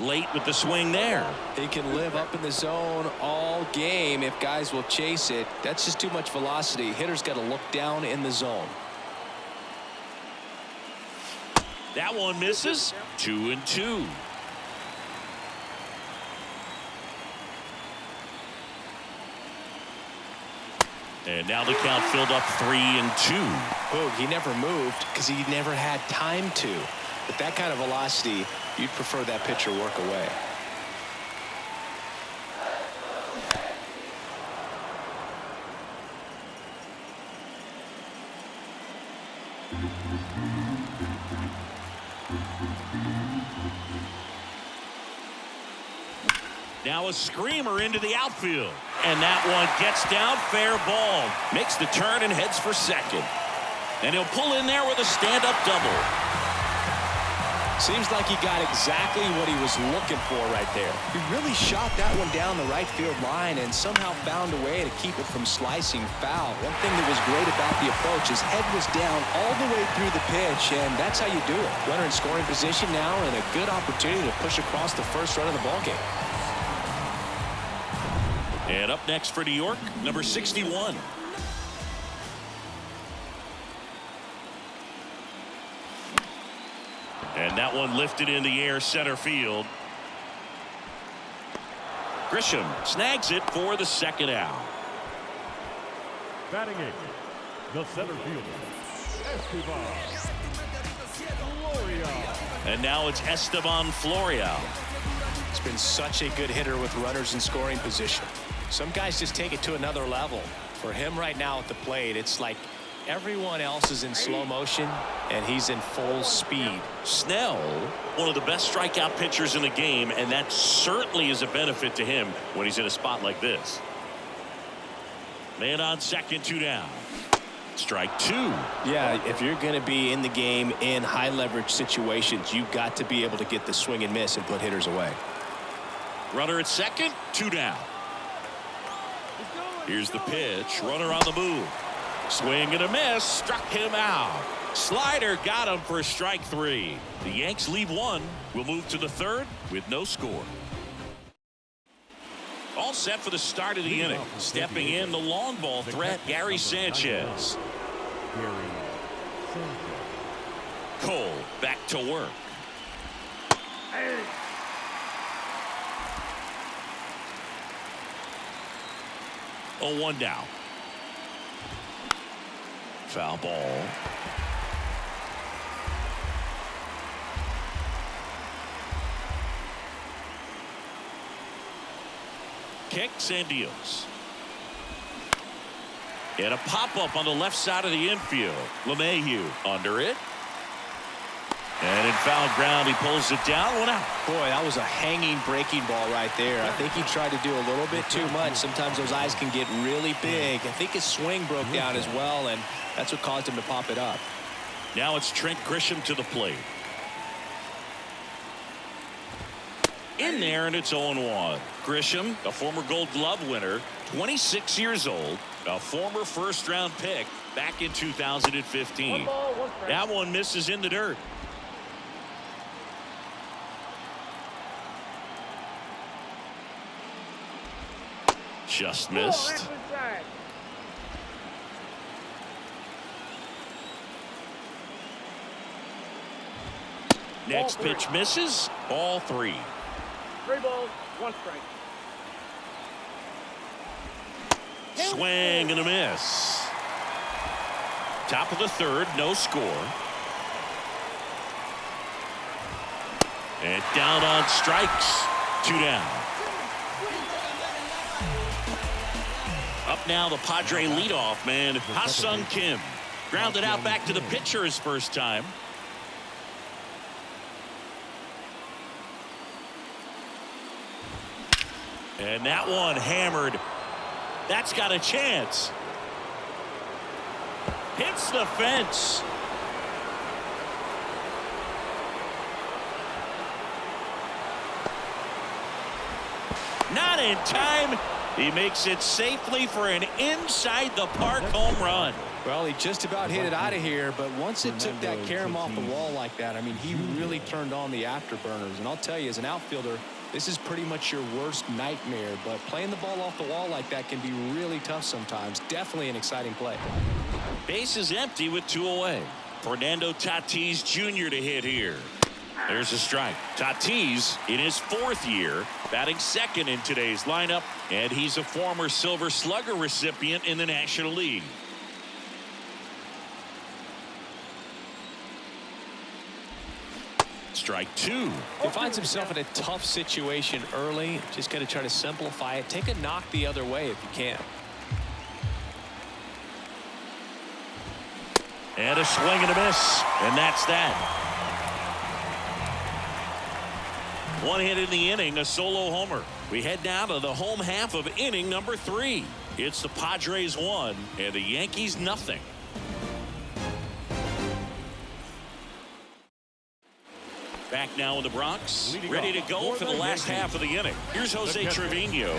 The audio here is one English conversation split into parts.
late with the swing there. He can live up in the zone all game if guys will chase it. That's just too much velocity. Hitter's got to look down in the zone. That one misses. 2-2. And now the count filled up 3-2. Oh, he never moved because he never had time to. With that kind of velocity, you'd prefer that pitcher work away. Now a screamer into the outfield. And that one gets down, fair ball. Makes the turn and heads for second. And he'll pull in there with a stand-up double. Seems like he got exactly what he was looking for right there. He really shot that one down the right field line and somehow found a way to keep it from slicing foul. One thing that was great about the approach, his head was down all the way through the pitch, and that's how you do it. Runner in scoring position now and a good opportunity to push across the first run of the ballgame. And up next for New York, number 61. And that one lifted in the air center field. Grisham snags it for the second out. Batting eighth, the center fielder, Esteban Florial. And now it's Esteban Florial. He's been such a good hitter with runners in scoring position. Some guys just take it to another level. For him right now at the plate, it's like everyone else is in slow motion and he's in full speed. Snell, one of the best strikeout pitchers in the game, and that certainly is a benefit to him when he's in a spot like this. Man on second, 2 down. Strike 2. Yeah, if you're going to be in the game in high leverage situations, you've got to be able to get the swing and miss and put hitters away. Runner at second, 2 down. Here's the pitch. Runner on the move. Swing and a miss. Struck him out. Slider got him for strike 3. The Yanks leave 1. We'll move to the third with no score. All set for the start of the inning. Stepping in, the long ball threat, Gary Sanchez. Cole back to work. Oh, 1 down. Foul ball. Kicks and deals. And a pop-up on the left side of the infield. LeMahieu under it. And in foul ground, he pulls it down. 1 out. Boy, that was a hanging breaking ball right there. I think he tried to do a little bit too much. Sometimes those eyes can get really big. I think his swing broke down as well, and that's what caused him to pop it up. Now it's Trent Grisham to the plate. In there, and it's 0-1. Grisham, a former Gold Glove winner, 26 years old, a former first-round pick back in 2015. That one misses in the dirt. Just missed. Next pitch misses. Ball 3. 3 balls, 1 strike. Swing and a miss. Top of the third, no score. And down on strikes. 2 down. Up now, the Padre leadoff man, Ha-Sung Kim. Grounded out back to the pitcher his first time. And that one hammered. That's got a chance. Hits the fence. Not in time. He makes it safely for an inside the park home run. Well, he just about hit it out of here, but once it took that carom off the wall like that, I mean, he really turned on the afterburners. And I'll tell you, as an outfielder, this is pretty much your worst nightmare. But playing the ball off the wall like that can be really tough sometimes. Definitely an exciting play. Base is empty with 2 away. Fernando Tatis Jr. to hit here. There's a strike. Tatis in his 4th year, batting 2nd in today's lineup, and he's a former Silver Slugger recipient in the National League. Strike 2. He finds himself in a tough situation early. Just got to try to simplify it. Take a knock the other way if you can. And a swing and a miss, and that's that. 1 hit in the inning, a solo homer. We head down to the home half of inning number 3. It's the Padres 1 and the Yankees nothing. Back now in the Bronx, ready to go for the last half of the inning. Here's Jose Trevino.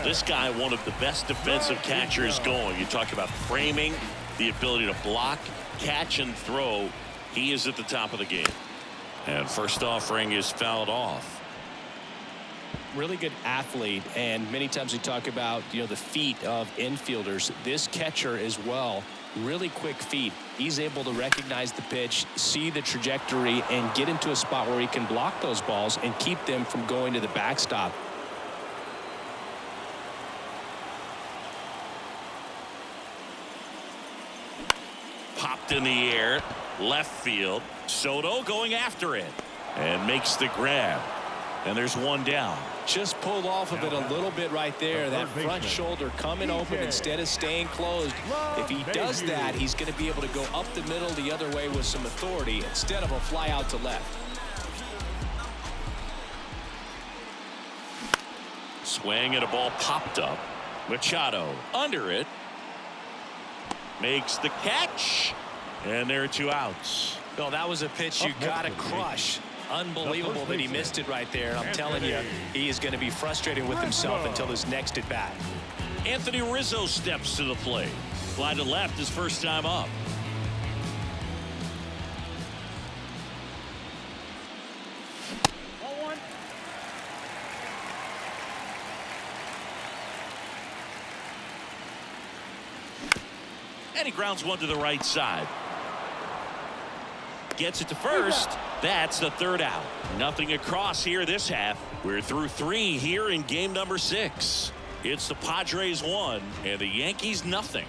This guy, one of the best defensive catchers going. You talk about framing, the ability to block, catch, and throw. He is at the top of the game. And first offering is fouled off. Really good athlete, and many times we talk about, the feet of infielders. This catcher as well, really quick feet. He's able to recognize the pitch, see the trajectory, and get into a spot where he can block those balls and keep them from going to the backstop. Popped in the air, left field. Soto going after it and makes the grab. And there's one down. Just pulled off of it a little bit right there. That front shoulder coming open instead of staying closed. If he does that, he's going to be able to go up the middle the other way with some authority instead of a fly out to left. Swing and a ball popped up. Machado under it. Makes the catch. And there are 2 outs. No, that was a pitch you got to crush. Unbelievable that he missed it right there. I'm telling you, he is going to be frustrated with himself until his next at bat. Anthony Rizzo steps to the plate. Fly to left his first time up. And he grounds one to the right side. Gets it to first. That's the 3rd out. Nothing across here this half. We're through 3 here in game number 6. It's the Padres 1 and the Yankees nothing.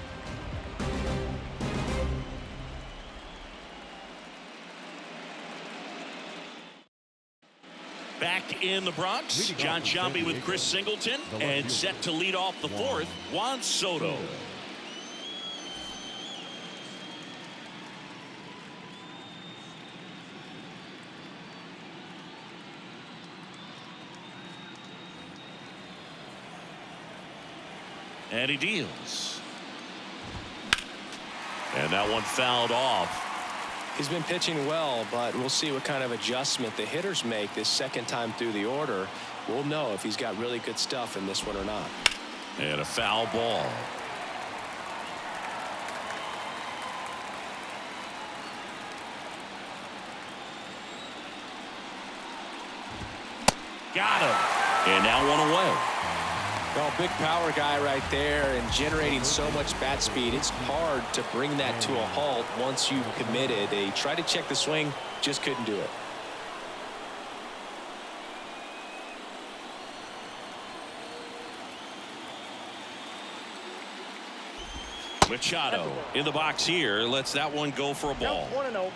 Back in the Bronx, John Sciambi with Chris Singleton, and set to lead off the 4th, Juan Soto. And he deals. And that one fouled off. He's been pitching well, but we'll see what kind of adjustment the hitters make this second time through the order. We'll know if he's got really good stuff in this one or not. And a foul ball. Got him. And now one away. Well, big power guy right there and generating so much bat speed. It's hard to bring that to a halt once you've committed. They tried to check the swing, just couldn't do it. Machado in the box here. Lets that one go for a ball. 1-0.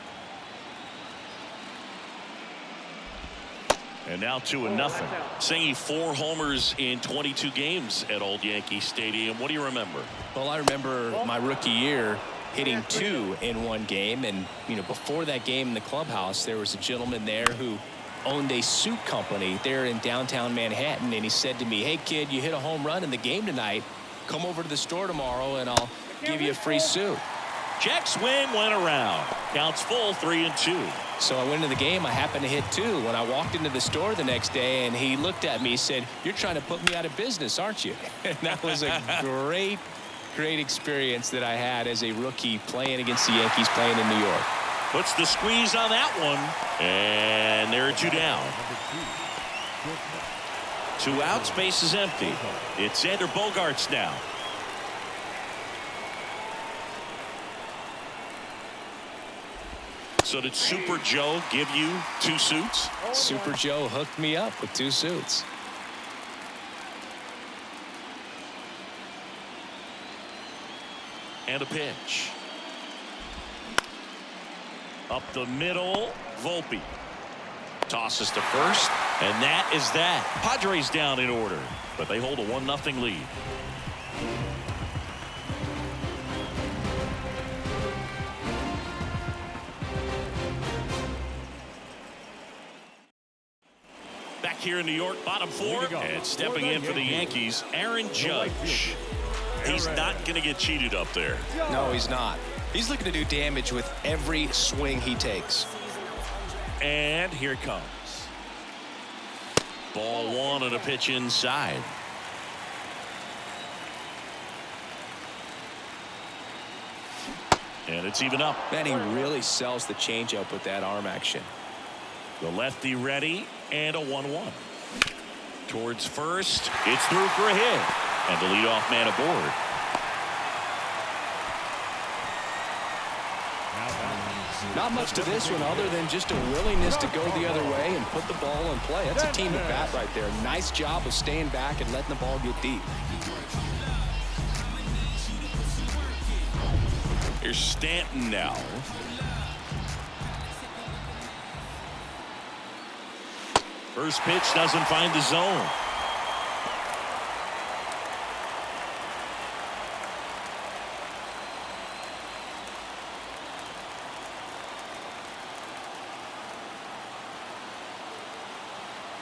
And now 2-0. Singing 4 homers in 22 games at Old Yankee Stadium. What do you remember? Well, I remember my rookie year hitting 2 in one game. And, before that game in the clubhouse, there was a gentleman there who owned a suit company there in downtown Manhattan. And he said to me, "Hey, kid, you hit a home run in the game tonight. Come over to the store tomorrow and I'll give you a free suit." Jack swing went around. Counts full 3-2. So I went into the game. I happened to hit 2. When I walked into the store the next day, and he looked at me, said, "You're trying to put me out of business, aren't you?" And that was a great experience that I had as a rookie playing against the Yankees, playing in New York. Puts the squeeze on that one, and there are 2 down. 2 outs, base is empty. It's Xander Bogaerts now. So did Super Joe give you 2 suits? Super Joe hooked me up with 2 suits. And a pitch. Up the middle, Volpe. Tosses to first, and that is that. Padres down in order, but they hold a 1-0 lead. Back here in New York, bottom 4, and stepping in for the Yankees, Aaron Judge. He's not going to get cheated up there. No, he's not. He's looking to do damage with every swing he takes. And here it comes. Ball 1 and a pitch inside. And it's even up. Man, he really sells the changeup with that arm action. The lefty ready, and a 1-1. Towards first, it's through for a hit. And the leadoff man aboard. Not much to this one other than just a willingness to go the other way and put the ball in play. That's a team at bat right there. Nice job of staying back and letting the ball get deep. Here's Stanton now. First pitch doesn't find the zone.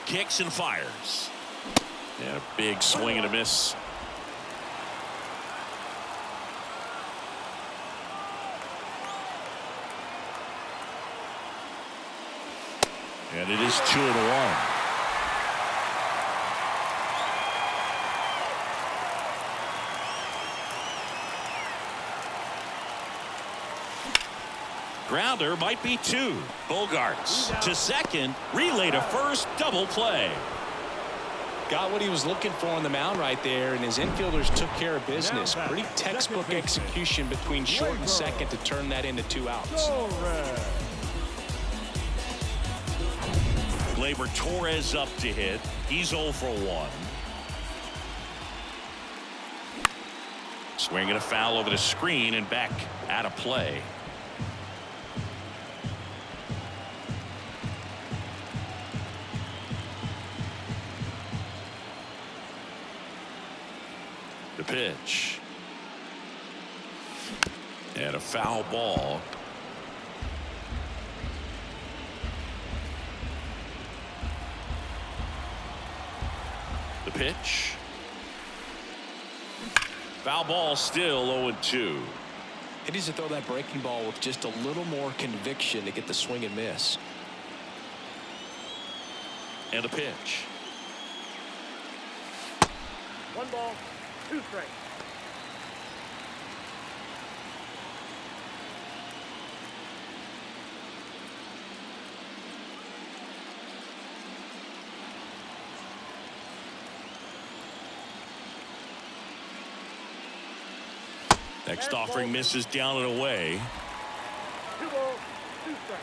Kicks and fires. And a big swing and a miss. And it is 2-1. Grounder might be 2. Bogaerts to second, relay to first, double play. Got what he was looking for on the mound right there, and his infielders took care of business. Pretty textbook execution between short and second to turn that into 2 outs. Gleyber Torres up to hit. He's 0 for 1. Swinging a foul over the screen and back out of play. The pitch. And a foul ball. The pitch. Foul ball, still 0-2. He needs to throw that breaking ball with just a little more conviction to get the swing and miss. And a pitch. 1 ball, 2 strikes. Next offering misses down and away. 2 balls, 2 strikes.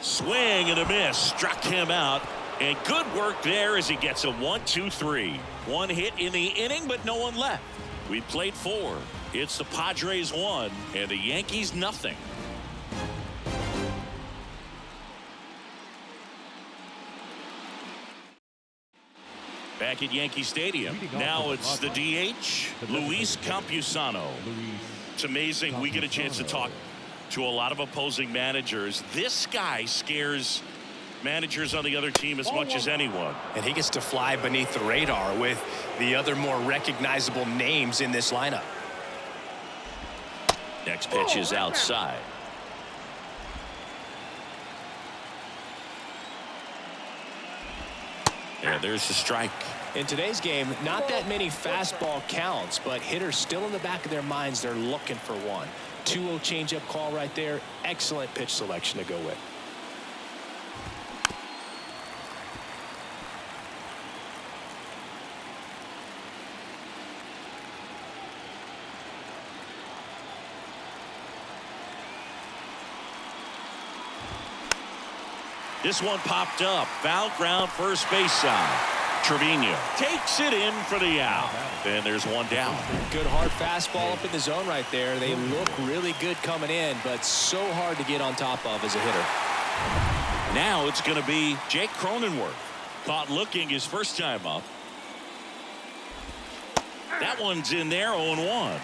Swing and a miss. Struck him out. And good work there as he gets a 1-2-3. 1 hit in the inning, but no one left. We played 4. It's the Padres 1 and the Yankees nothing. Back at Yankee Stadium. Now it's the DH, Luis Campusano. It's amazing we get a chance to talk to a lot of opposing managers. This guy scares managers on the other team as much as anyone. And he gets to fly beneath the radar with the other more recognizable names in this lineup. Next pitch is outside. Yeah, there's the strike. In today's game, not that many fastball counts, but hitters still in the back of their minds, they're looking for one. 2-0 changeup call right there. Excellent pitch selection to go with. This one popped up. Foul ground, first base side. Trevino takes it in for the out. And there's one down. Good hard fastball up in the zone right there. They look really good coming in, but so hard to get on top of as a hitter. Now it's going to be Jake Cronenworth. Caught looking his first time up. That one's in there, 0-1.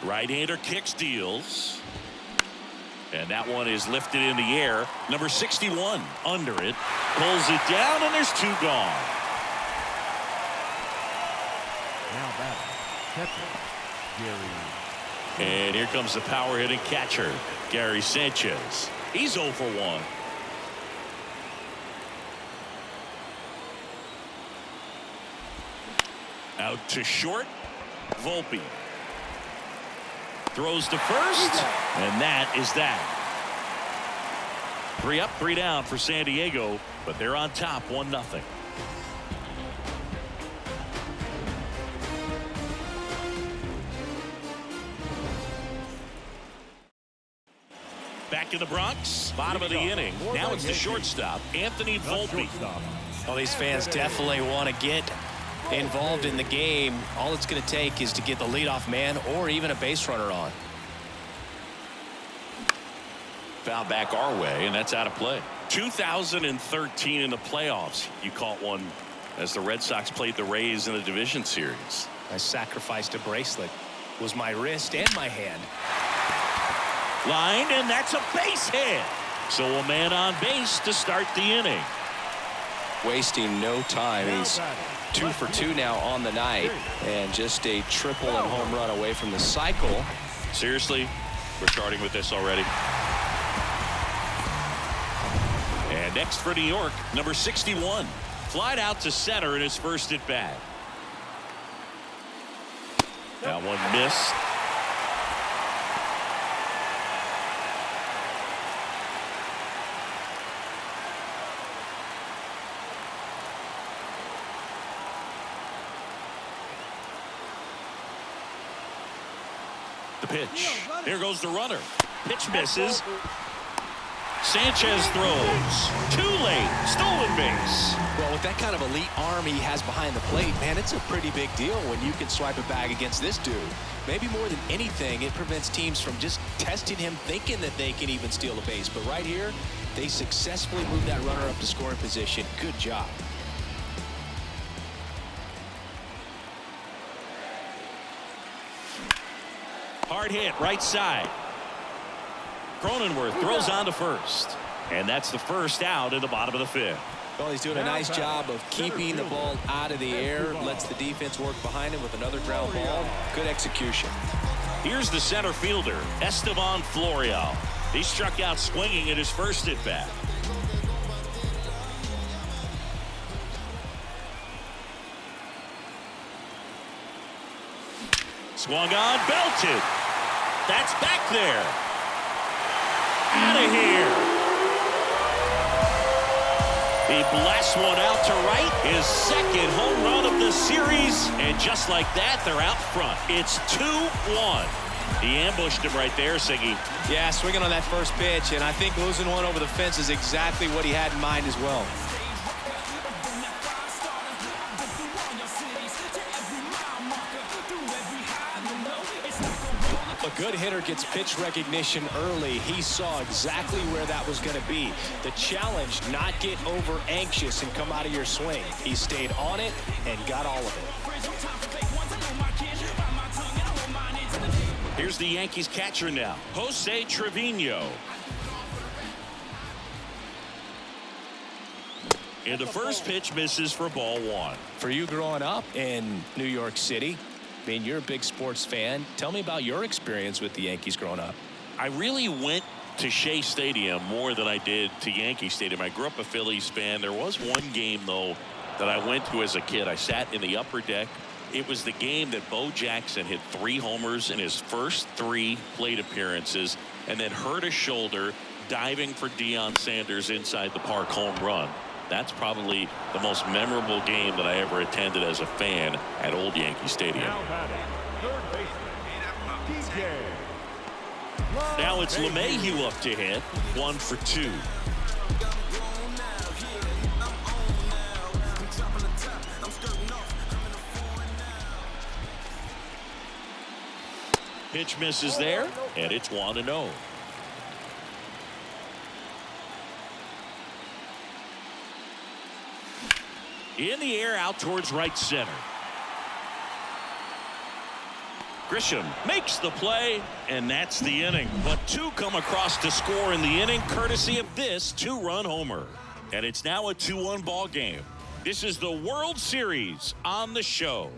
Right-hander kicks, deals. And that one is lifted in the air. Number 61 under it. Pulls it down, and there's two gone. Now batting, catcher, Gary. And here comes the power-hitting catcher, Gary Sanchez. He's 0 for 1. Out to short. Volpe. Throws to first, and that is that. 3 up, 3 down for San Diego, but they're on top 1-0. Back in the Bronx, bottom of the inning. Now it's the shortstop, Anthony Volpe. Well, these fans definitely want to get involved in the game. All it's going to take is to get the leadoff man or even a base runner on. Foul back our way, and that's out of play. 2013 in the playoffs, you caught one as the Red Sox played the Rays in the division series. I sacrificed a bracelet. It was my wrist and my hand. Line, and that's a base hit. So a man on base to start the inning. Wasting no time. He's 2 for 2 now on the night, and just a triple and home run away from the cycle. Seriously, we're starting with this already. And next for New York, number 61. Flied out to center in his first at bat. That one missed. The pitch. Here goes the runner. Pitch misses. Sanchez throws. Too late. Stolen base. Well, with that kind of elite arm he has behind the plate, man, it's a pretty big deal when you can swipe it back against this dude. Maybe more than anything, it prevents teams from just testing him, thinking that they can even steal a base. But right here, they successfully moved that runner up to scoring position. Good job. Hard hit, right side. Cronenworth throws on to first. And that's the first out in the bottom of the 5th. Well, he's doing a nice job of keeping the ball out of the air. Lets the defense work behind him with another ground ball. Good execution. Here's the center fielder, Esteban Florial. He struck out swinging at his first at bat. Swung on, belted. That's back there. Out of here. He blasts one out to right. His second home run of the series. And just like that, they're out front. It's 2-1. He ambushed him right there, Siggy. Yeah, swinging on that first pitch. And I think losing one over the fence is exactly what he had in mind as well. A good hitter gets pitch recognition early. He saw exactly where that was going to be. The challenge, not get over anxious and come out of your swing. He stayed on it and got all of it. Here's the Yankees catcher now, Jose Trevino. And the first pitch misses for ball one. For you growing up in New York City, I mean, you're a big sports fan. Tell me about your experience with the Yankees growing up. I really went to Shea Stadium more than I did to Yankee Stadium. I grew up a Phillies fan. There was one game, though, that I went to as a kid. I sat in the upper deck. It was the game that Bo Jackson hit 3 homers in his first 3 plate appearances and then hurt his shoulder diving for Deion Sanders inside the park home run. That's probably the most memorable game that I ever attended as a fan at Old Yankee Stadium. Now it's LeMahieu up to hit. 1 for 2. Pitch misses there, and it's 1-0. In the air out towards right center. Grisham makes the play, and that's the inning. But 2 come across to score in the inning, courtesy of this 2-run homer. And it's now a 2-1 ball game. This is the World Series on the show.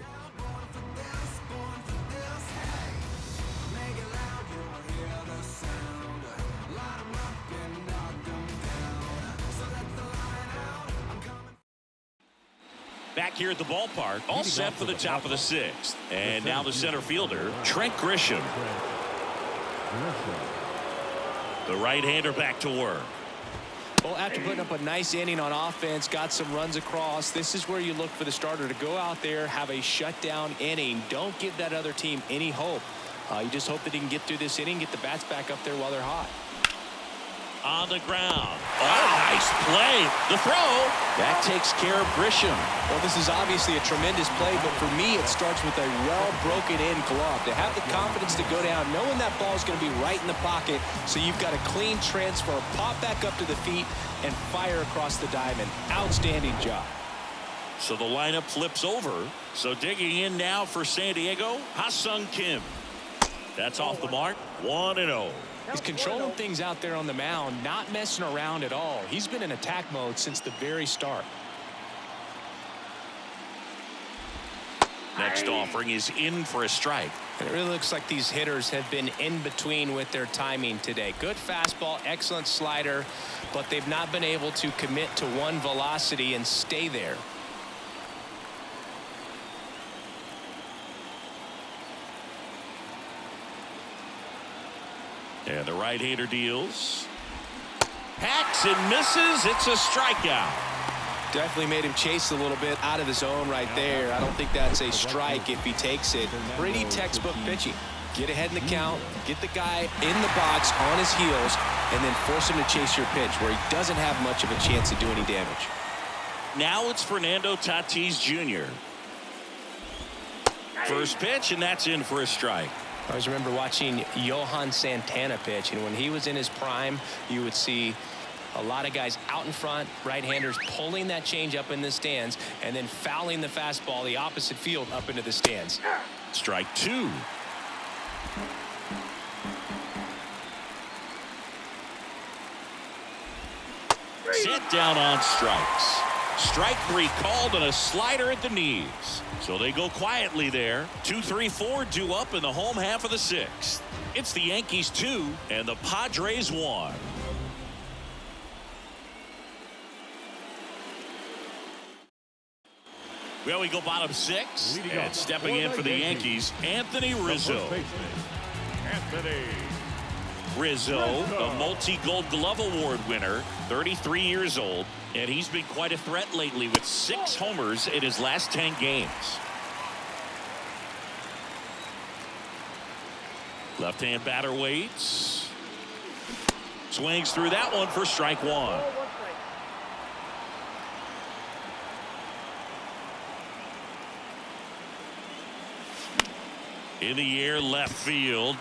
Back here at the ballpark, all set for the top of the 6th. And now the center fielder, Trent Grisham. The right-hander back to work. Well, after putting up a nice inning on offense, got some runs across, this is where you look for the starter to go out there, have a shutdown inning. Don't give that other team any hope. You just hope that he can get through this inning, get the bats back up there while they're hot. On the ground. Oh, nice play. The throw. That takes care of Grisham. Well, this is obviously a tremendous play, but for me, it starts with a well-broken-in glove. To have the confidence to go down, knowing that ball is going to be right in the pocket, so you've got a clean transfer, pop back up to the feet, and fire across the diamond. Outstanding job. So the lineup flips over. So digging in now for San Diego, Ha-Sung Kim. That's off the mark. 1-0. He's controlling things out there on the mound, not messing around at all. He's been in attack mode since the very start. Next offering is in for a strike. And it really looks like these hitters have been in between with their timing today. Good fastball, excellent slider, but they've not been able to commit to one velocity and stay there. And the right-hander deals. Hacks and misses. It's a strikeout. Definitely made him chase a little bit out of his zone right there. I don't think that's a strike if he takes it. Pretty textbook pitching. Get ahead in the count, get the guy in the box on his heels, and then force him to chase your pitch where he doesn't have much of a chance to do any damage. Now it's Fernando Tatis Jr. First pitch, and that's in for a strike. I always remember watching Johan Santana pitch, and when he was in his prime, you would see a lot of guys out in front, right-handers pulling that change up in the stands, and then fouling the fastball the opposite field up into the stands. Strike 2. Set down on strikes. Strike 3 called and a slider at the knees. So they go quietly there. 2-3-4 due up in the home half of the 6th. It's the Yankees 2 and the Padres 1. Well, we go bottom 6, and stepping in for the Yankees, Anthony Rizzo. Rizzo, a multi-Gold Glove Award winner, 33 years old, and he's been quite a threat lately with 6 homers in his last 10 games. Left-hand batter waits. Swings through that one for strike 1. In the air, left field.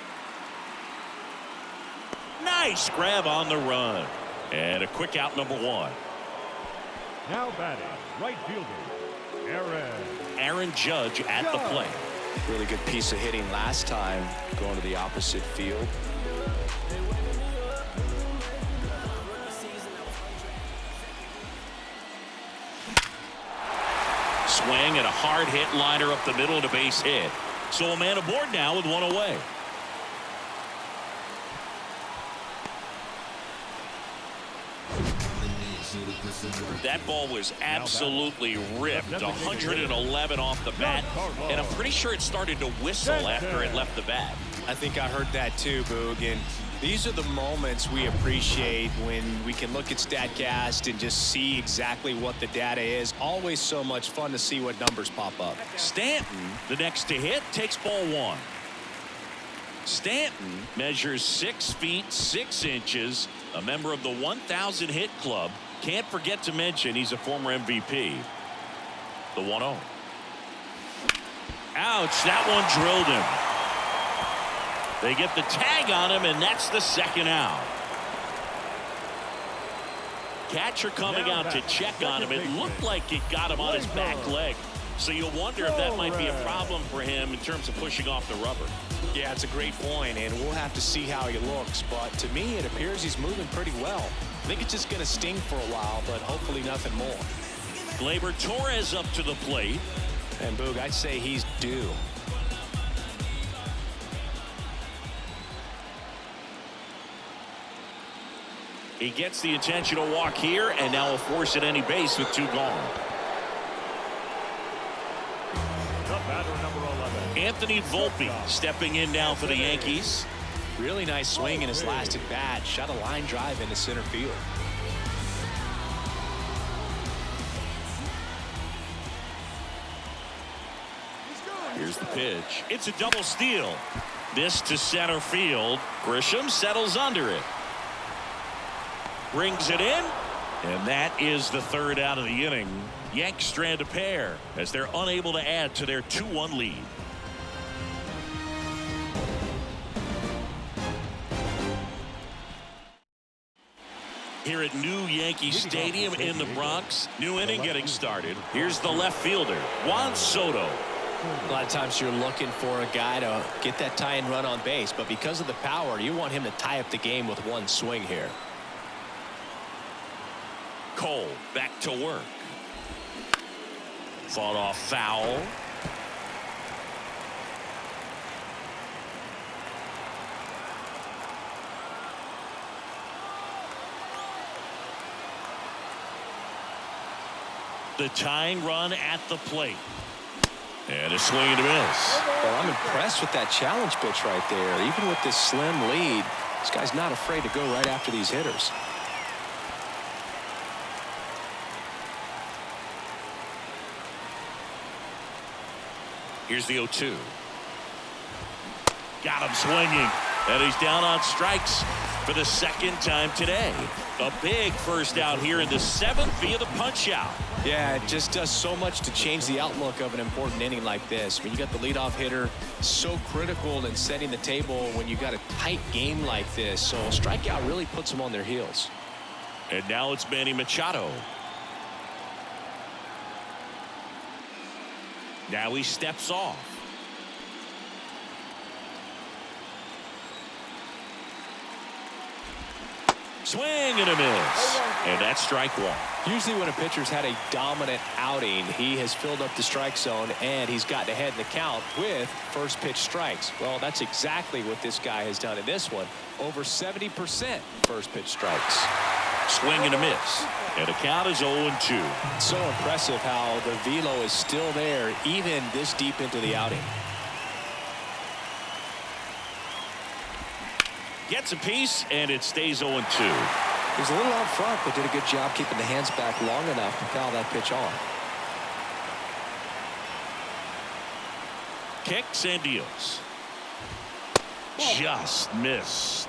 Nice grab on the run. And a quick out, number 1. Now batting, right fielder, Aaron Judge at the plate. Really good piece of hitting last time, going to the opposite field. swing and a hard hit liner up the middle and a base hit. So a man aboard now with one away. That ball was absolutely ripped. 111 off the bat, and I'm pretty sure it started to whistle after it left the bat. I think I heard that too, Boog. And these are the moments we appreciate when we can look at StatCast and just see exactly what the data is. Always so much fun to see what numbers pop up. Stanton, the next to hit, takes ball one. Stanton measures 6 feet 6 inches, a member of the 1,000 hit club. Can't forget to mention he's a former MVP. The 1-0. Ouch, that one drilled him. They get the tag on him, and that's the second out. Catcher coming out to check on him. It looked like it got him on his back leg. So you'll wonder if that might be a problem for him in terms of pushing off the rubber. Yeah, it's a great point, and we'll have to see how he looks. But to me, it appears he's moving pretty well. I think it's just going to sting for a while, but hopefully nothing more. Gleyber Torres up to the plate. And Boog, I'd say he's due. He gets the intentional walk here, and now a force at any base with 2 gone. Anthony Volpe stepping in now for the Yankees. Really nice swing in his last at bat. Shot a line drive into center field. Here's the pitch. It's a double steal. This to center field. Grisham settles under it. Brings it in. And that is the third out of the inning. Yanks strand a pair as they're unable to add to their 2-1 lead. Here at New Yankee Stadium in the Bronx, new inning getting started. Here's the left fielder, Juan Soto. A lot of times you're looking for a guy to get that tie-in run on base, but because of the power, you want him to tie up the game with one swing here. Cole back to work. Fought off foul. The tying run at the plate. And a swing and a miss. Well, I'm impressed with that challenge pitch right there. Even with this slim lead, this guy's not afraid to go right after these hitters. Here's the 0-2. Got him swinging. And he's down on strikes for the second time today. A big first out here in the 7th via the punch out. Yeah, it just does so much to change the outlook of an important inning like this. When you got the leadoff hitter, so critical in setting the table when you got a tight game like this. So a strikeout really puts them on their heels. And now it's Manny Machado. Now he steps off. Swing and a miss. And that's strike one. Usually when a pitcher's had a dominant outing, he has filled up the strike zone and he's gotten ahead in the count with first pitch strikes. Well, that's exactly what this guy has done in this one. Over 70% first pitch strikes. Swing and a miss. And the count is 0-2. So impressive how the velo is still there even this deep into the outing. Gets a piece, and it stays 0-2. He was a little out front, but did a good job keeping the hands back long enough to foul that pitch on. Kicks and deals. Just missed.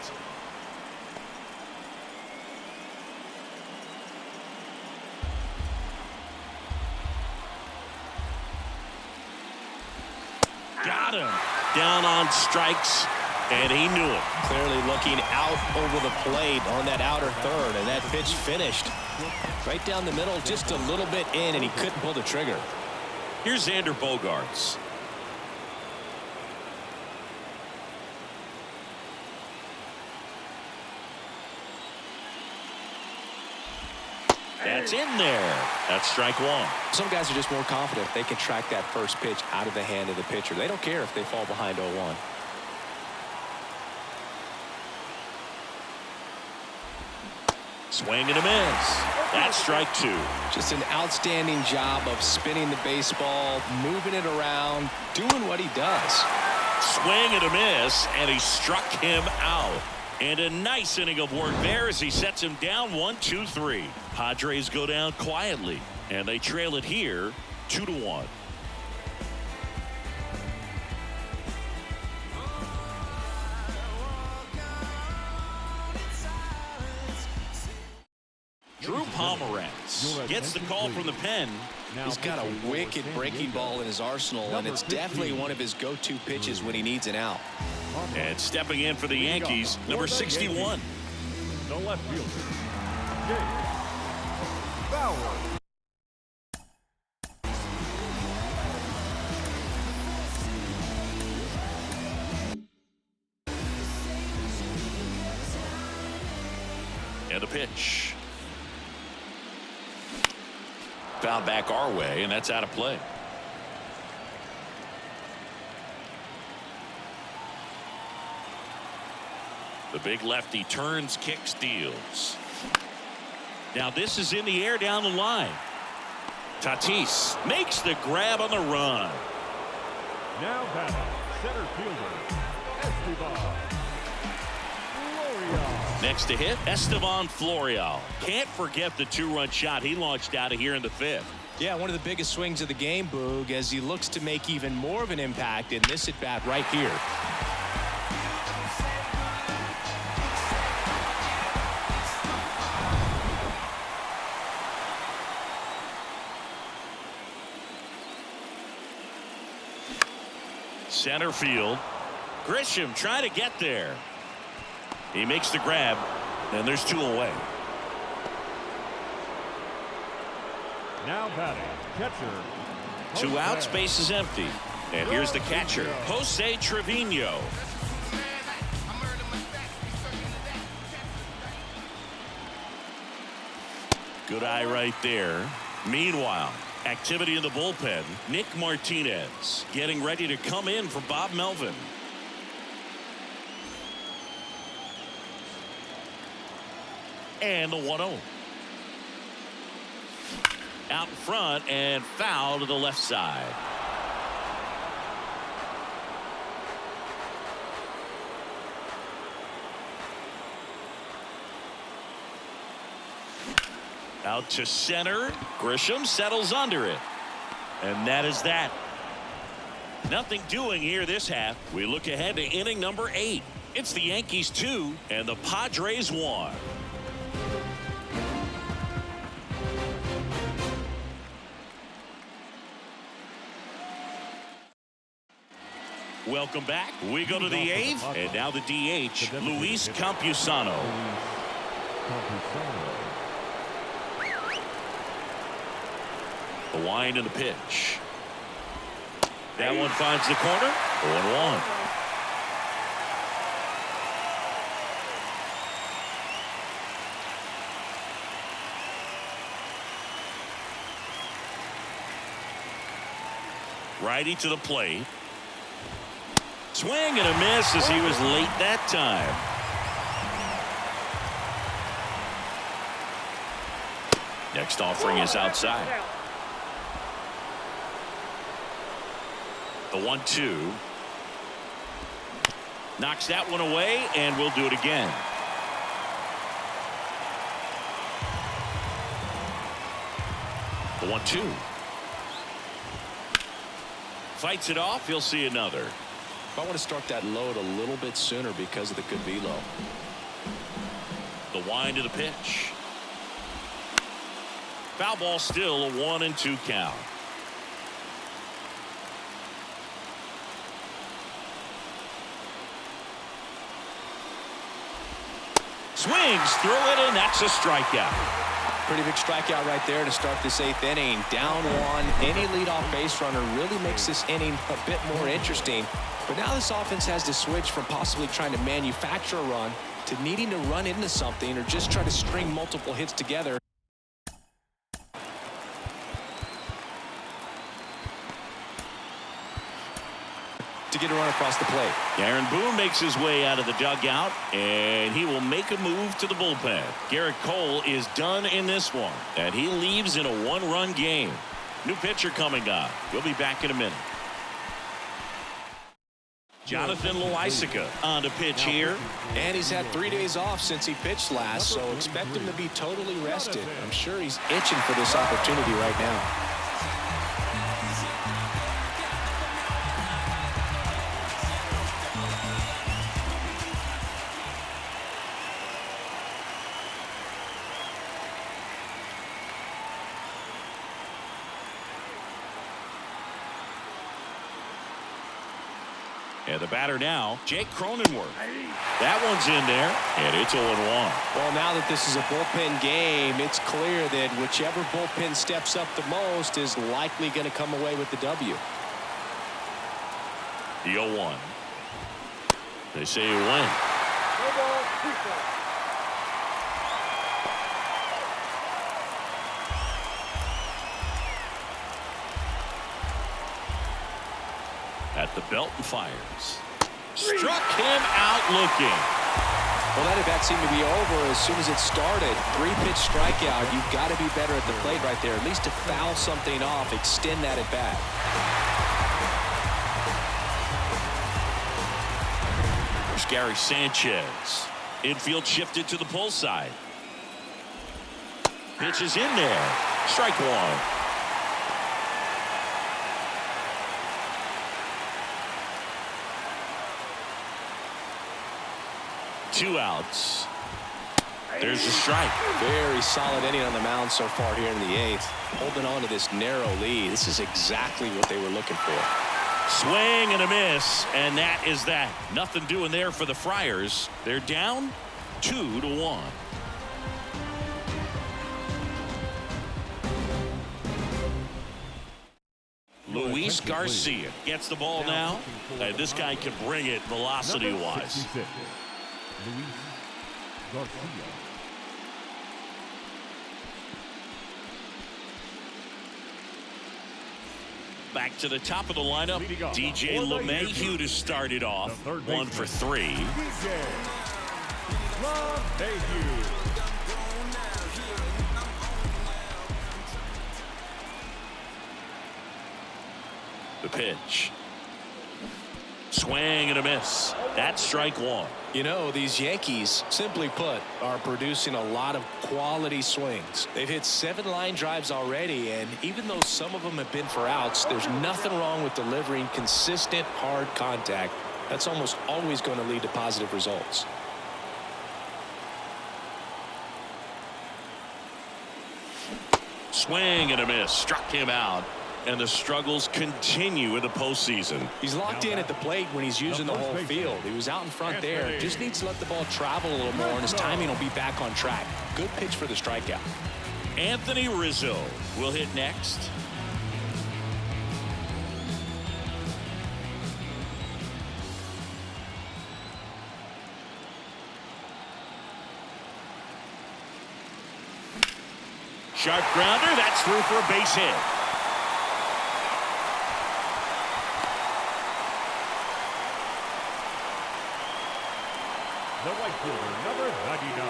Got him. Down on strikes. And he knew it. Clearly looking out over the plate on that outer third, and that pitch finished right down the middle, just a little bit in, and he couldn't pull the trigger. Here's Xander Bogaerts. That's in there. That's strike one. Some guys are just more confident if they can track that first pitch out of the hand of the pitcher. They don't care if they fall behind 0-1. Swing and a miss. That's strike two. Just an outstanding job of spinning the baseball, moving it around, doing what he does. Swing and a miss, and he struck him out. And a nice inning of work there as he sets him down 1-2-3. Padres go down quietly, and they trail it here 2-1. Drew Pomeranz gets the call from the pen. He's got a wicked breaking ball in his arsenal, and it's definitely one of his go-to pitches when he needs an out. And stepping in for the Yankees, number 61. The left fielder, Jake Bauer. And a pitch. Foul back our way, and that's out of play. The big lefty turns, kicks, deals. Now this is in the air down the line. Tatis makes the grab on the run. Now batting, center fielder, Esteban Florial. Next to hit, Esteban Florial. Can't forget the two-run shot he launched out of here in the fifth. Yeah, one of the biggest swings of the game, Boog, as he looks to make even more of an impact in this at-bat right here. Center field. Grisham trying to get there. He makes the grab, and there's two away. Now batting, catcher. Two outs, base is empty. And here's the catcher, Jose Trevino. Good eye right there. Meanwhile, activity in the bullpen. Nick Martinez getting ready to come in for Bob Melvin. And the 1-0. Out in front and foul to the left side. Out to center. Grisham settles under it. And that is that. Nothing doing here this half. We look ahead to inning number 8. It's the Yankees 2 and the Padres 1. Welcome back. We go to the 8th, and now the DH, Luis Campusano. The wind and the pitch. That one finds the corner. 0-1. Righty to the plate. Swing and a miss as he was late that time. Next offering is outside. The 1-2. Knocks that one away, and we'll do it again. The 1-2. Fights it off. He'll see another. I want to start that load a little bit sooner because of the good velo. The wind of the pitch. Foul ball, still a 1-2 count. Swings through it, and that's a strikeout. Pretty big strikeout right there to start this 8th inning. Down one. Any leadoff base runner really makes this inning a bit more interesting. But now this offense has to switch from possibly trying to manufacture a run to needing to run into something or just try to string multiple hits together. to get a run across the plate. Aaron Boone makes his way out of the dugout, and he will make a move to the bullpen. Garrett Cole is done in this one, and he leaves in a one-run game. New pitcher coming up. We'll be back in a minute. Jonathan Loaisiga on to pitch here. And he's had 3 days off since he pitched last, so expect him to be totally rested. I'm sure he's itching for this opportunity right now. And the batter now, Jake Cronenworth. That one's in there, and it's 0-1. Well, now that this is a bullpen game, it's clear that whichever bullpen steps up the most is likely going to come away with the W. The 0-1. They say you win. At the belt and fires. Struck him out looking. Well, that at bat seemed to be over as soon as it started. 3-pitch strikeout. You've got to be better at the plate right there, at least to foul something off, extend that at bat. There's Gary Sanchez. Infield shifted to the pull side. Pitch is in there. Strike one. Two outs. There's a strike. Very solid inning on the mound so far here in the 8th. Holding on to this narrow lead. This is exactly what they were looking for. Swing and a miss, and that is that. Nothing doing there for the Friars. They're down 2-1. Luis Garcia gets the ball now. And this guy can bring it velocity-wise. Luis Garcia. Back to the top of the lineup. DJ LeMahieu to start it off. 1 for 3. DJ LeMahieu. The pitch. Swing and a miss. That's strike one. You know, these Yankees, simply put, are producing a lot of quality swings. They've hit 7 line drives already, and even though some of them have been for outs, there's nothing wrong with delivering consistent, hard contact. That's almost always going to lead to positive results. Swing and a miss. Struck him out. And the struggles continue in the postseason. He's locked in at the plate when he's using the whole field. He was out in front there. Just needs to let the ball travel a little more, and his timing will be back on track. Good pitch for the strikeout. Anthony Rizzo will hit next. Sharp grounder. That's through for a base hit. The right fielder, number 99.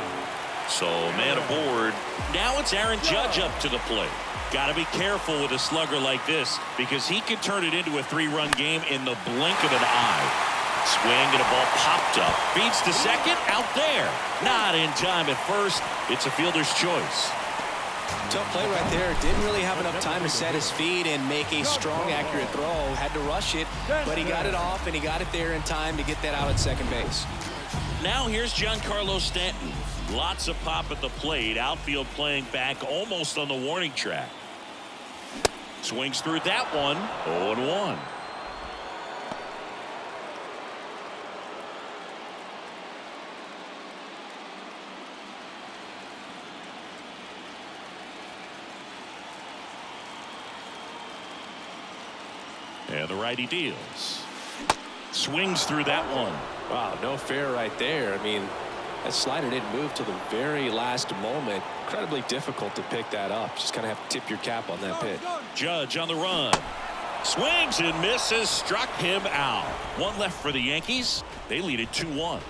So man aboard. Now it's Aaron Judge up to the plate. Got to be careful with a slugger like this because he can turn it into a 3-run game in the blink of an eye. Swing and a ball popped up. Feeds to second. Out there. Not in time at first. It's a fielder's choice. Tough play right there. Didn't really have enough time to set his feet and make a strong, accurate throw. Had to rush it, but he got it off, and he got it there in time to get that out at second base. Now here's Giancarlo Stanton. Lots of pop at the plate. Outfield playing back almost on the warning track. Swings through that one. 0-1. And the righty deals. Swings through that one. Wow, no fair right there. I mean, that slider didn't move till the very last moment. Incredibly difficult to pick that up. Just kind of have to tip your cap on that pitch. Judge on the run. Swings and misses, struck him out. One left for the Yankees. They lead it 2-1.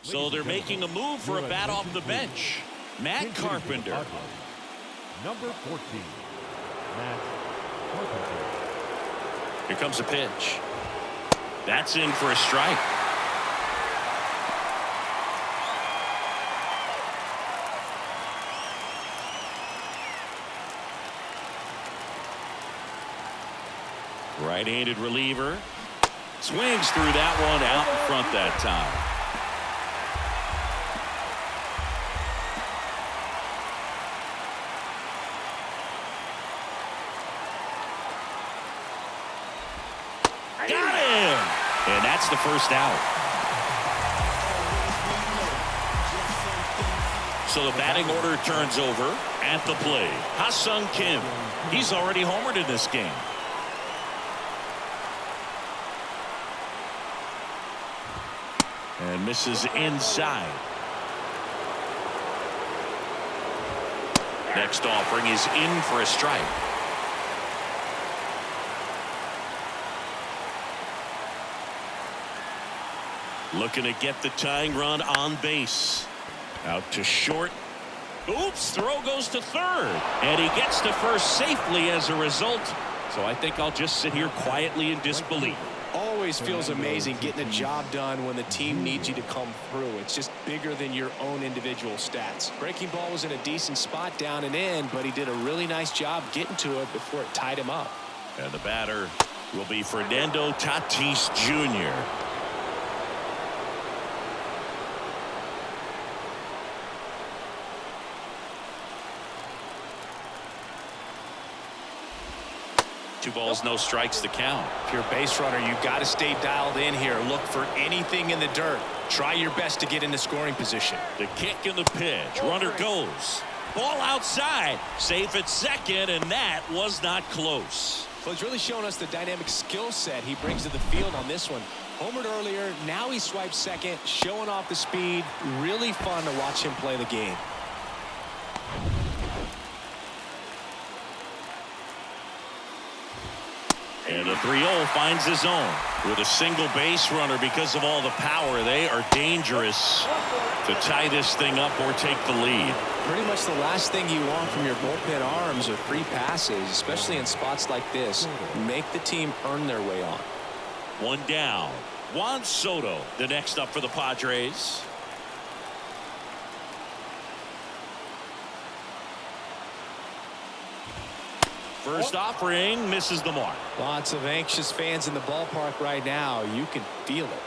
So they're making a move for a bat off the bench. Matt Carpenter. Number 14, Matt Carpenter. Here comes a pitch. That's in for a strike. Right-handed reliever. Swings through that one out in front that time. Got him! And that's the first out. So the batting order turns over at the plate. Ha-Sung Kim. He's already homered in this game. And misses inside. Next offering is in for a strike. Looking to get the tying run on base. Out to short. Oops, throw goes to third. And he gets to first safely as a result. So I think I'll just sit here quietly in disbelief. Always feels amazing getting a job done when the team needs you to come through. It's just bigger than your own individual stats. Breaking ball was in a decent spot down and in, but he did a really nice job getting to it before it tied him up. And the batter will be Fernando Tatis Jr. Two balls, no strikes to count. If you're a base runner, you got to stay dialed in here. Look for anything in the dirt. Try your best to get into scoring position. The kick and the pitch. Runner goes. Ball outside. Safe at second, and that was not close. Well, he's really showing us the dynamic skill set he brings to the field on this one. Homered earlier, now he swipes second, showing off the speed. Really fun to watch him play the game. And the 3-0 finds his own with a single base runner. Because of all the power, they are dangerous to tie this thing up or take the lead. Pretty much the last thing you want from your bullpen arms are free passes, especially in spots like this. Make the team earn their way on. One down. Juan Soto, the next up for the Padres. First offering misses the mark. Lots of anxious fans in the ballpark right now. You can feel it.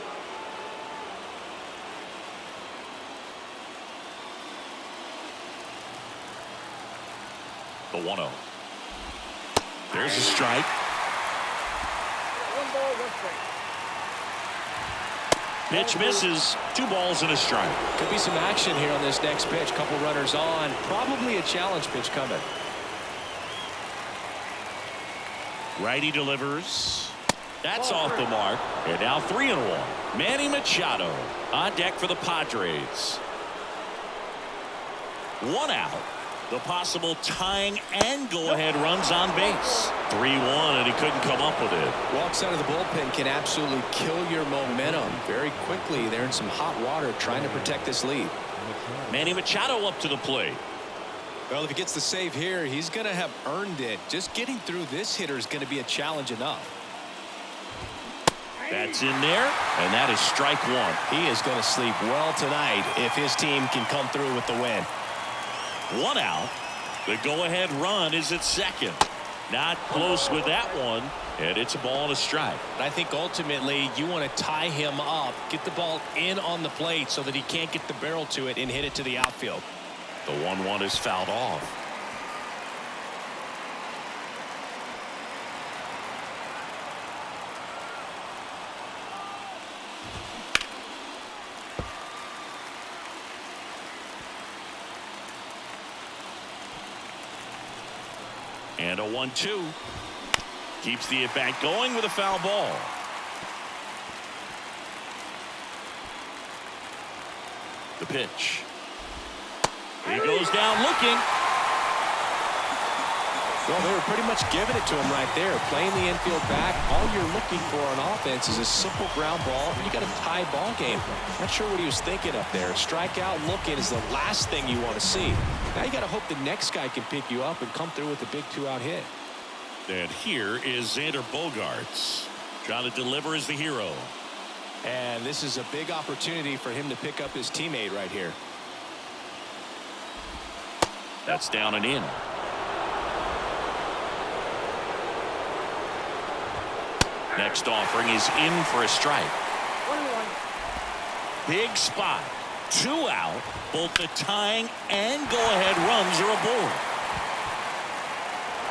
The 1-0. There's a strike. 1 ball, 1 strike. Pitch misses. 2 balls and a strike. Could be some action here on this next pitch. Couple runners on. Probably a challenge pitch coming. Righty delivers. That's off the mark. And now 3-1. Manny Machado on deck for the Padres. 1 out. The possible tying and go-ahead runs on base. 3-1, and he couldn't come up with it. Walks out of the bullpen can absolutely kill your momentum very quickly. They're in some hot water trying to protect this lead. Manny Machado up to the plate. Well, if he gets the save here, he's going to have earned it. Just getting through this hitter is going to be a challenge enough. That's in there, and that is strike 1. He is going to sleep well tonight if his team can come through with the win. 1 out. The go-ahead run is at second. Not close with that one, and it's a ball and a strike. I think ultimately you want to tie him up, get the ball in on the plate so that he can't get the barrel to it and hit it to the outfield. The 1-1 is fouled off. And a 1-2. Keeps the at-bat going with a foul ball. The pitch. He goes down looking. Well, they were pretty much giving it to him right there. Playing the infield back. All you're looking for on offense is a simple ground ball. You got a tie ball game. Not sure what he was thinking up there. Strikeout looking is the last thing you want to see. Now you got to hope the next guy can pick you up and come through with a big 2-out hit. And here is Xander Bogaerts. Trying to deliver as the hero. And this is a big opportunity for him to pick up his teammate right here. That's down and in. Next offering is in for a strike. 1-1. Big spot. 2 out. Both the tying and go-ahead runs are aboard.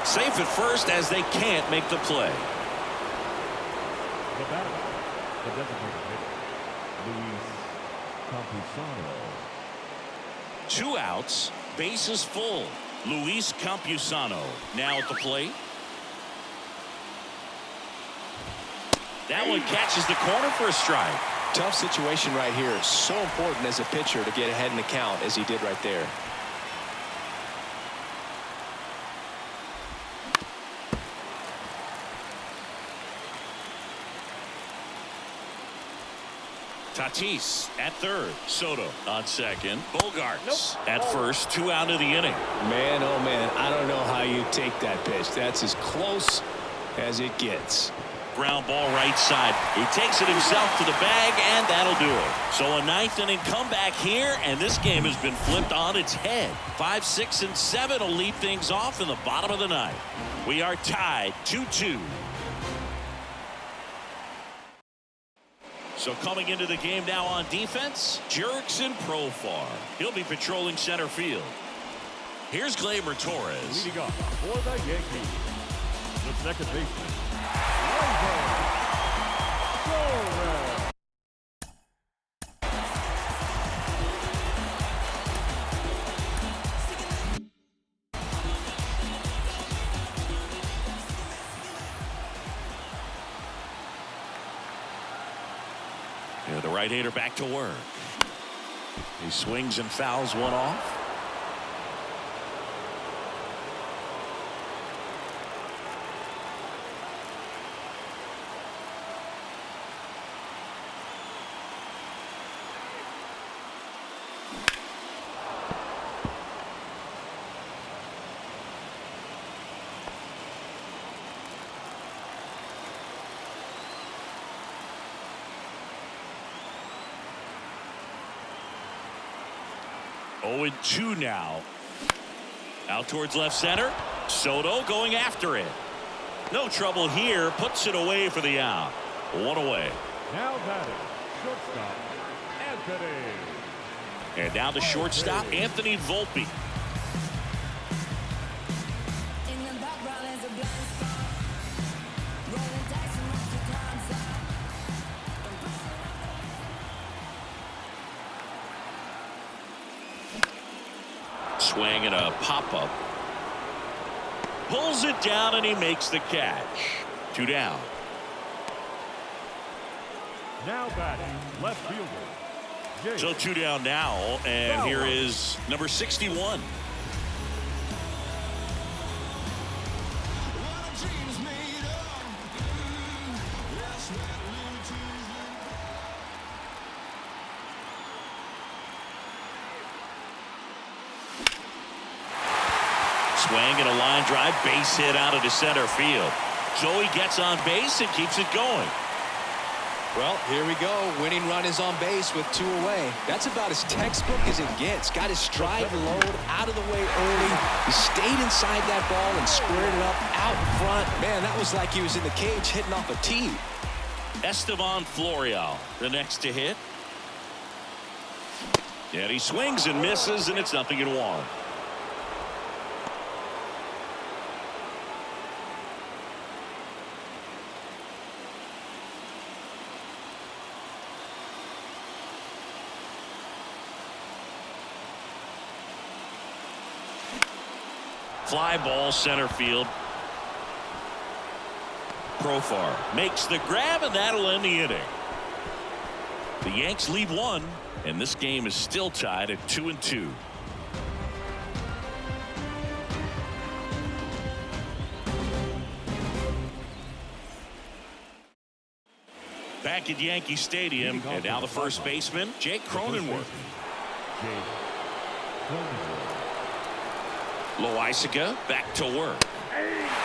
Safe at first as they can't make the play. The batter, the designated hitter, Luis Campusano. 2 outs. Bases full. Luis Campusano now at the plate. That one catches the corner for a strike. Tough situation right here. So important as a pitcher to get ahead in the count as he did right there. Tatis at third. Soto on second. Bogaerts at first. 2 out of the inning. Man, oh man, I don't know how you take that pitch. That's as close as it gets. Ground ball right side. He takes it himself to the bag, and that'll do it. So a 9th inning comeback here, and this game has been flipped on its head. 5, 6, and 7 will lead things off in the bottom of the 9th. We are tied 2-2. So coming into the game now on defense, Jurickson Profar. He'll be patrolling center field. Here's Gleyber Torres. Leading off for the Yankees, the second baseman, Torres. Yeah, the right-hander back to work. He swings and fouls one off. Oh, 2 now. Out towards left center. Soto going after it. No trouble here. Puts it away for the out. 1 away. Now batting, shortstop, Anthony. And now the shortstop, Anthony Volpe. Swing and a pop-up. Pulls it down and he makes the catch. 2 down. Now batting, left fielder, Jake. So 2 down now, and here is number 61. Swing and a line drive, base hit out into center field. So he gets on base and keeps it going. Well, here we go. Winning run is on base with 2 away. That's about as textbook as it gets. Got his stride load out of the way early. He stayed inside that ball and squared it up out front. Man, that was like he was in the cage hitting off a tee. Estevan Florial, the next to hit. And he swings and misses, and it's 0-1. Fly ball center field. Profar makes the grab, and that'll end the inning. The Yanks lead one, and this game is still tied at 2-2. Back at Yankee Stadium, and now the first baseman, Jake Cronenworth. Loaisiga back to work.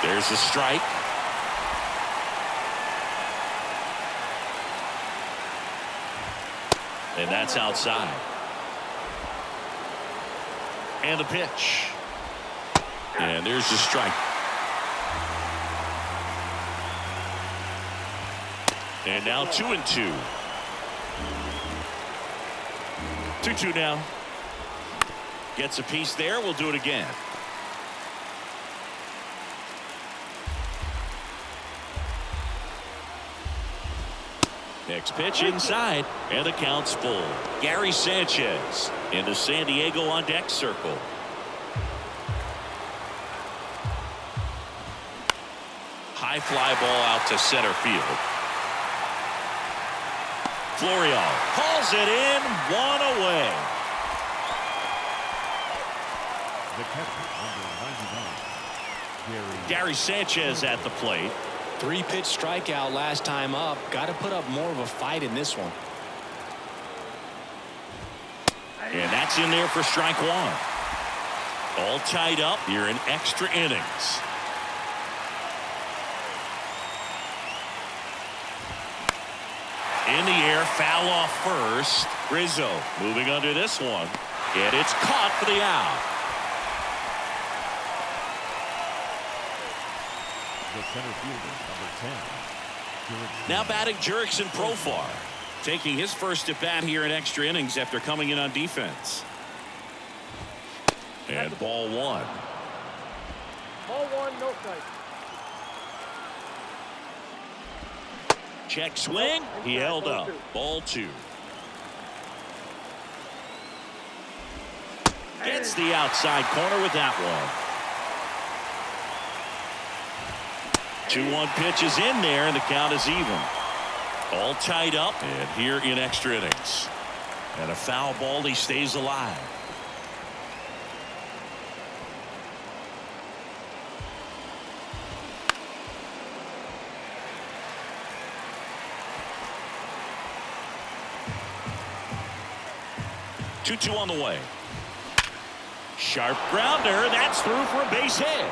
There's a strike. And that's outside. And a pitch. And there's the strike. And now 2-2. 2-2 now. Gets a piece there. We'll do it again. Next pitch inside, and the count's full. Gary Sanchez into San Diego on deck circle. High fly ball out to center field. Florial calls it in, one away. The catcher, number 99, Gary Sanchez at the plate. 3-pitch strikeout last time up. Got to put up more of a fight in this one. And that's in there for strike one. All tied up here in extra innings. In the air, foul off first. Rizzo moving under this one. And it's caught for the out. the center fielder, number 10. Now batting Jurickson Profar, taking his first at bat here in extra innings after coming in on defense. And ball one. Ball one, no strike. Check swing. He held up. Ball two. Gets the outside corner with that one. 2-1 pitch is in there, and the count is even. All tied up, and here in extra innings. And a foul ball, he stays alive. Two on the way. Sharp grounder. That's through for a base hit.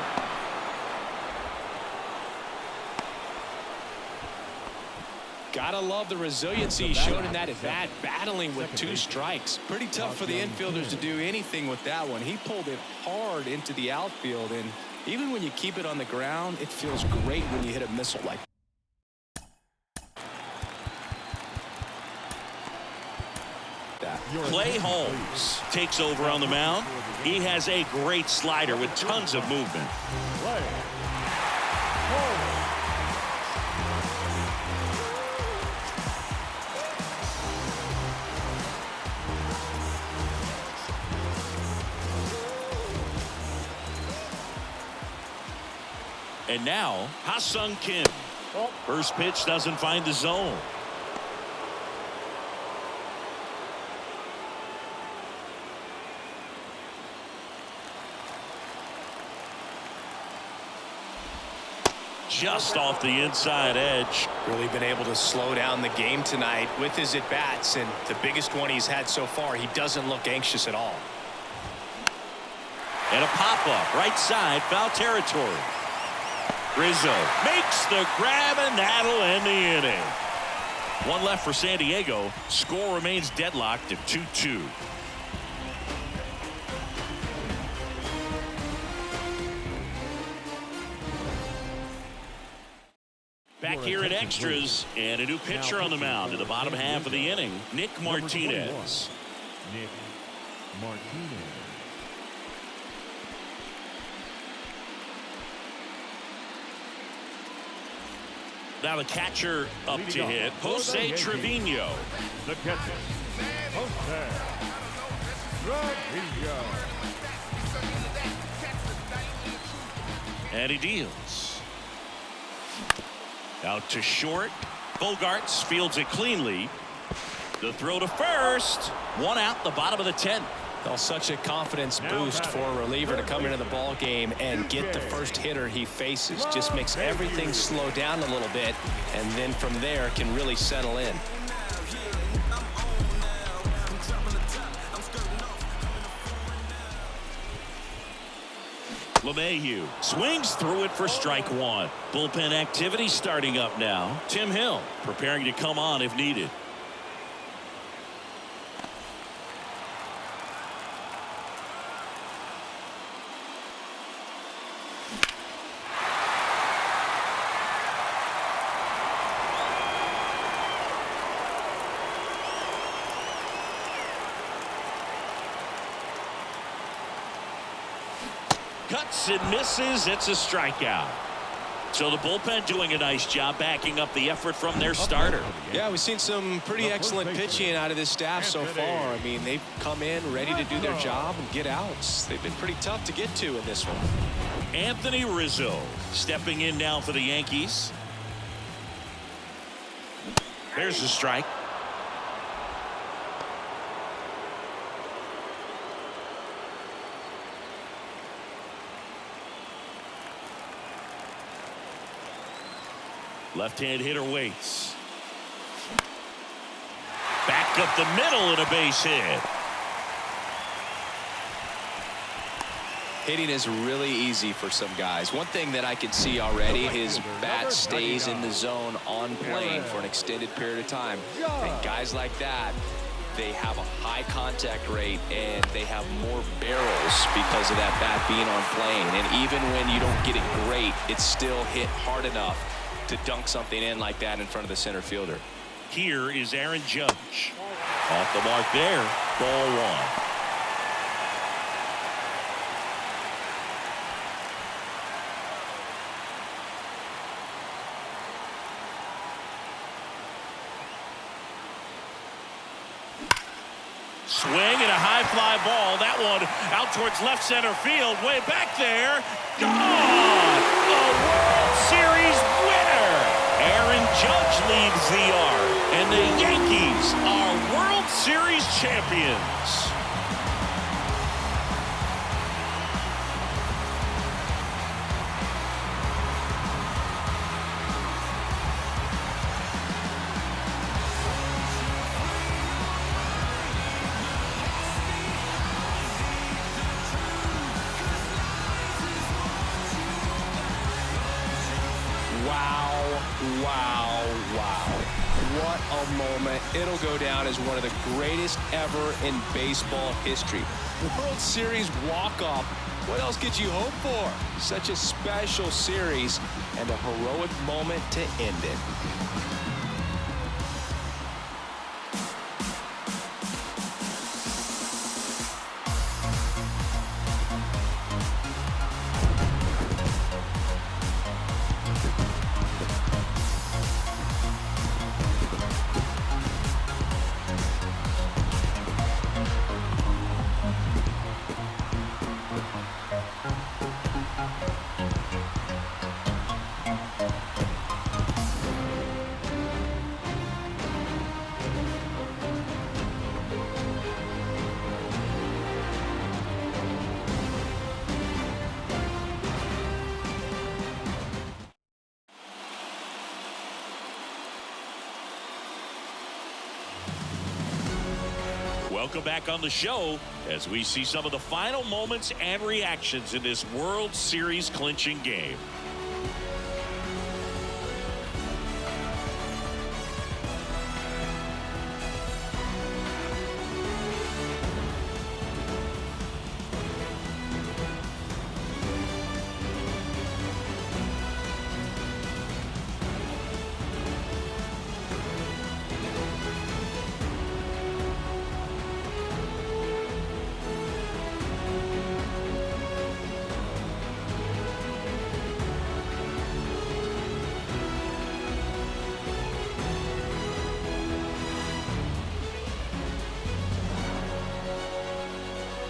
Gotta love the resiliency shown in that at bat, battling with 2 strikes. Pretty tough for the infielders to do anything with that one. He pulled it hard into the outfield, and even when you keep it on the ground, it feels great when you hit a missile like that. Clay Holmes takes over on the mound. He has a great slider with tons of movement. And now, Ha-Sung Kim. First pitch doesn't find the zone. Just off the inside edge. Really been able to slow down the game tonight with his at-bats, and the biggest one he's had so far. He doesn't look anxious at all. And a pop-up right side, foul territory. Rizzo makes the grab, and that'll end the inning. One left for San Diego. Score remains deadlocked at 2-2. Back here at extras, and a new pitcher on the mound in the bottom half of the inning, Nick Martinez. Nick Martinez. Now the catcher up to hit, Jose Trevino. The catcher, Jose Trevino. And he deals. Out to short. Bogarts fields it cleanly. The throw to first. One out, the bottom of the 10th. Well, such a confidence boost for a reliever to come into the ball game and get the first hitter he faces. Just makes everything slow down a little bit, and then from there can really settle in. LeMahieu swings through it for strike one. Bullpen activity starting up now. Tim Hill preparing to come on if needed. Cuts and misses. It's a strikeout. So the bullpen doing a nice job backing up the effort from their starter. Yeah, we've seen some pretty excellent pitching out of this staff so far. I mean, they've come in ready to do their job and get outs. They've been pretty tough to get to in this one. Anthony Rizzo stepping in now for the Yankees. There's a strike. Left-hand hitter waits. Back up the middle and a base hit. Hitting is really easy for some guys. One thing that I can see already, his bat stays in the zone on plane for an extended period of time. And guys like that, they have a high contact rate and they have more barrels because of that bat being on plane. And even when you don't get it great, it's still hit hard enough to dunk something in like that in front of the center fielder. Here is Aaron Judge. Off the mark there. Ball one. Swing and a high fly ball. That one out towards left center field. Way back there. Gone! A World Series winner! Aaron Judge leads the yard. And the Yankees are World Series champions. Wow. What a moment. It'll go down as one of the greatest ever in baseball history. World Series walk-off. What else could you hope for? Such a special series and a heroic moment to end it. Welcome back on the show as we see some of the final moments and reactions in this World Series clinching game.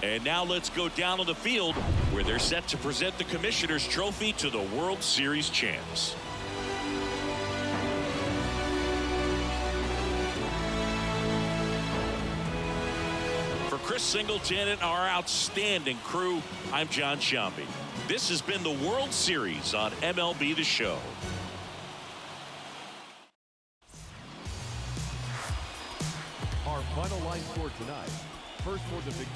And now let's go down on the field where they're set to present the Commissioner's Trophy to the World Series champs. Chris Singleton and our outstanding crew, I'm John Sciambi. This has been the World Series on MLB The Show. Our final line score tonight. First for the victory.